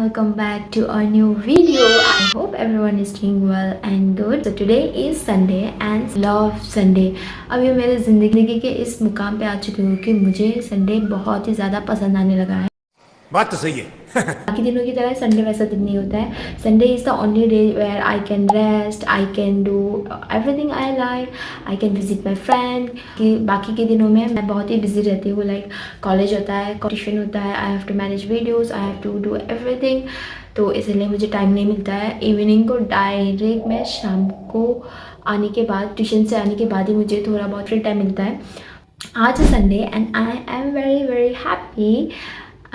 welcome back to a new video. I hope everyone is doing well and good. So today is Sunday and love Sunday. अब ये मेरे ज़िंदगी के इस मुकाम पे आ चुकी हूँ कि मुझे संडे बहुत ही ज़्यादा पसंद आने लगा है। बात तो सही है। बाकी दिनों की तरह संडे वैसा दिन नहीं होता है। Sunday is the only day where I can rest, I can do everything I like, I can visit my friend. कि बाकी के दिनों में मैं बहुत ही बिजी रहती हूँ, लाइक कॉलेज होता है, ट्यूशन होता है, I have to manage videos, I have to do everything. तो इसलिए मुझे टाइम नहीं मिलता है। इवनिंग को डायरेक्ट मैं शाम को आने के बाद, ट्यूशन से आने के बाद ही मुझे थोड़ा बहुत फ्री टाइम मिलता है। आज है Sunday and I am very very happy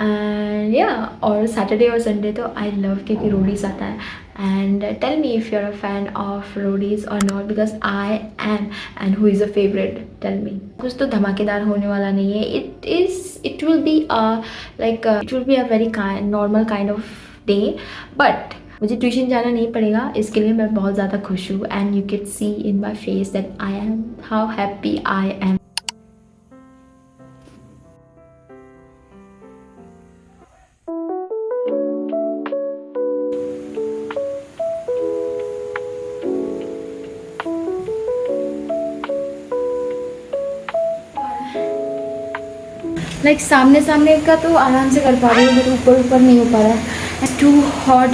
and या। और सैटरडे और संडे तो आई लव क्योंकि रोडीज आता है। And tell me if you are a fan of Roadies और not, because I am. And who is a favourite, tell me. कुछ तो धमाकेदार होने वाला नहीं है। It will be it will be a very normal kind of day, but मुझे tuition जाना नहीं पड़ेगा, इसके लिए मैं बहुत ज़्यादा खुश हूँ। And you can see in my face that I am how happy I am. Like सामने सामने का तो आराम से कर पा रही हूँ, बट ऊपर ऊपर नहीं हो पा रहा है। It's too hot,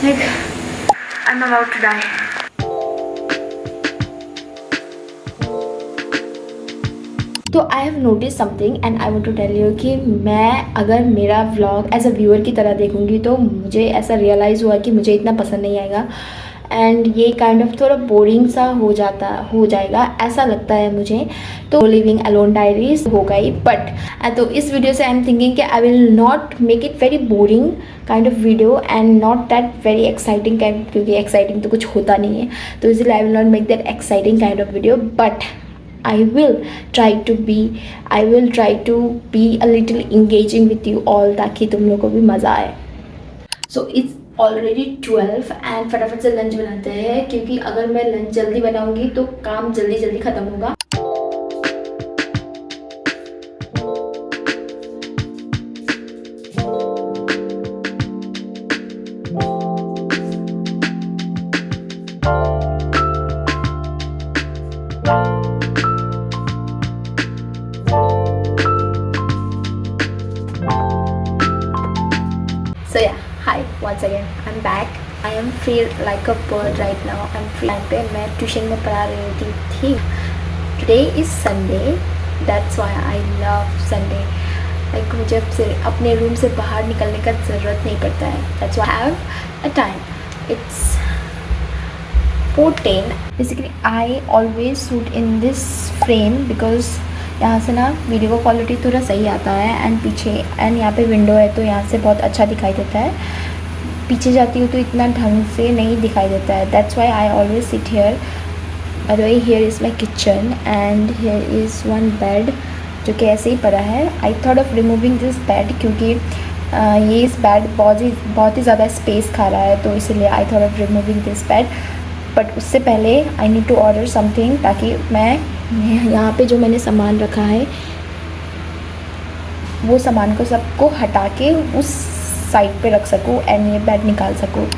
like I am about to die. तो I have notice something and I want to tell you कि मैं अगर मेरा व्लॉग एज अ व्यूअर की तरह देखूँगी तो मुझे ऐसा रियलाइज़ हुआ कि मुझे इतना पसंद नहीं आएगा एंड ये काइंड ऑफ थोड़ा बोरिंग सा हो जाएगा, ऐसा लगता है मुझे। तो लिविंग अलोन डायरीज हो गई, बट तो इस वीडियो से आई एम थिंकिंग कि I will not make it very boring kind of video and not that very exciting kind, क्योंकि एक्साइटिंग तो कुछ होता नहीं है। तो इसलिए I will not make that exciting kind of video, but I will try to be a little engaging with you all ताकि तुम लोगों को भी मज़ा आए। So it's already 12 and फटाफट से लंच बनाते हैं, क्योंकि अगर मैं लंच जल्दी बनाऊंगी तो काम जल्दी जल्दी ख़त्म होगा। So yeah, hi once again, I'm back. I am feel like a bird right now. I'm free time पे मैं ट्यूशन में पढ़ा रही होती थी। Today is Sunday, that's why I love Sunday. Like मुझे अपने रूम से बाहर निकलने का ज़रूरत नहीं पड़ता है। That's why I have a time. It's 4:10. Basically I always shoot in this frame because यहाँ से ना वीडियो का क्वालिटी थोड़ा सही आता है एंड पीछे एंड यहाँ पे विंडो है तो यहाँ से बहुत अच्छा दिखाई देता है। पीछे जाती हूँ तो इतना ढंग से नहीं दिखाई देता है। That's why I always sit here. By the way, here is my kitchen and here is one bed जो कि ऐसे ही पड़ा है। आई thought of removing this bed क्योंकि ये इस बेड बहुत ही ज़्यादा स्पेस खा रहा है, तो इसलिए I thought of removing this bed. But उससे पहले I need to order something ताकि मैं यहाँ पे जो मैंने सामान रखा है वो सामान को सबको हटा के उस साइड पे रख सकूँ एंड ये बेड निकाल सकूँ।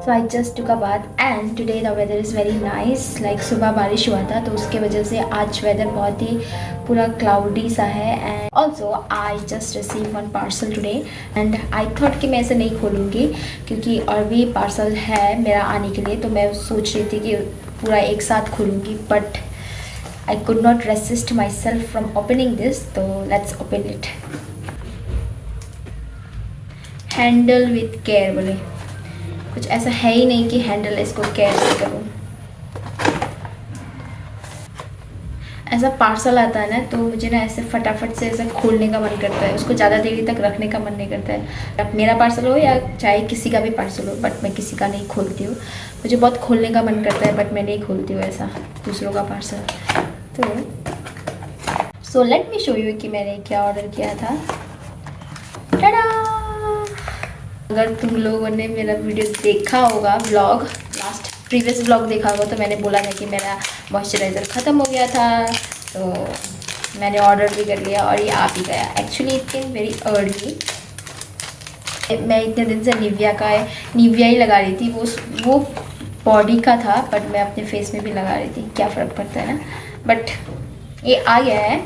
So I just took a bath and today the weather is very nice. Like सुबह बारिश हुआ था तो उसके वजह से आज वेदर बहुत ही पूरा क्लाउडी सा है. And also I just receive one parcel today and I thought कि मैं ऐसे नहीं खोलूँगी क्योंकि और भी पार्सल है मेरा आने के लिए. तो मैं सोच रही थी कि पूरा एक साथ खोलूँगी, but I could not resist myself from opening this, so let's open it. Handle with care बोले, कुछ ऐसा है ही नहीं कि हैंडल इसको केयर से करूँ. ऐसा पार्सल आता है ना तो मुझे ना ऐसे फटाफट से ऐसे खोलने का मन करता है, उसको ज़्यादा देरी तक रखने का मन नहीं करता है. अब मेरा पार्सल हो या चाहे किसी का भी पार्सल हो, बट मैं किसी का नहीं खोलती हूँ. मुझे बहुत खोलने का मन करता है बट मैं नहीं खोलती हूँ ऐसा दूसरों का पार्सल. तो so let me show you कि मैंने क्या ऑर्डर किया था. टाडा! अगर तुम लोगों ने मेरा वीडियो देखा होगा, व्लॉग लास्ट प्रीवियस व्लॉग देखा होगा, तो मैंने बोला था कि मेरा मॉइस्चराइज़र ख़त्म हो गया था. तो मैंने ऑर्डर भी कर लिया और ये आ भी गया. Actually it came very early. मैं इतने दिन से निविया ही लगा रही थी. वो बॉडी का था बट मैं अपने फेस में भी लगा रही थी. क्या फ़र्क पड़ता है ना. बट ये आ गया है.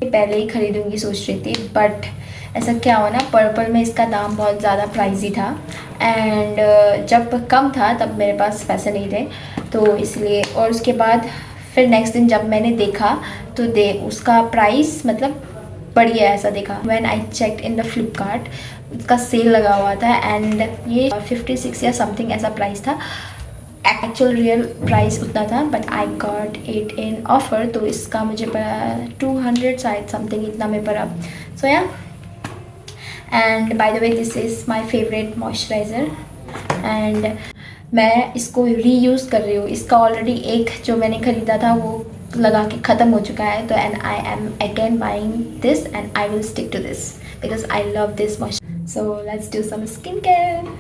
पहले ही ख़रीदूँगी सोच रही थी, बट ऐसा क्या हुआ ना, पर्पल में इसका दाम बहुत ज़्यादा प्राइजी था एंड जब कम था तब मेरे पास पैसे नहीं थे तो इसलिए. और उसके बाद फिर नेक्स्ट दिन जब मैंने देखा तो उसका प्राइस मतलब बढ़ गया ऐसा दिखा. When I checked in the Flipkart उसका सेल लगा हुआ था एंड ये 56 या समथिंग ऐसा प्राइस था. एक्चुअल रियल प्राइस उतना था but I got it in offer. तो इसका मुझे पड़ा 200 शायद समथिंग इतना में पड़ा. सो या and by the way this is my favourite moisturiser and मैं इसको रीयूज़ कर रही हूँ. इसका ऑलरेडी एक जो मैंने ख़रीदा था वो लगा के ख़त्म हो चुका है. तो and I am again buying this and I will stick to this because I love this moisturiser. So let's do some skin care.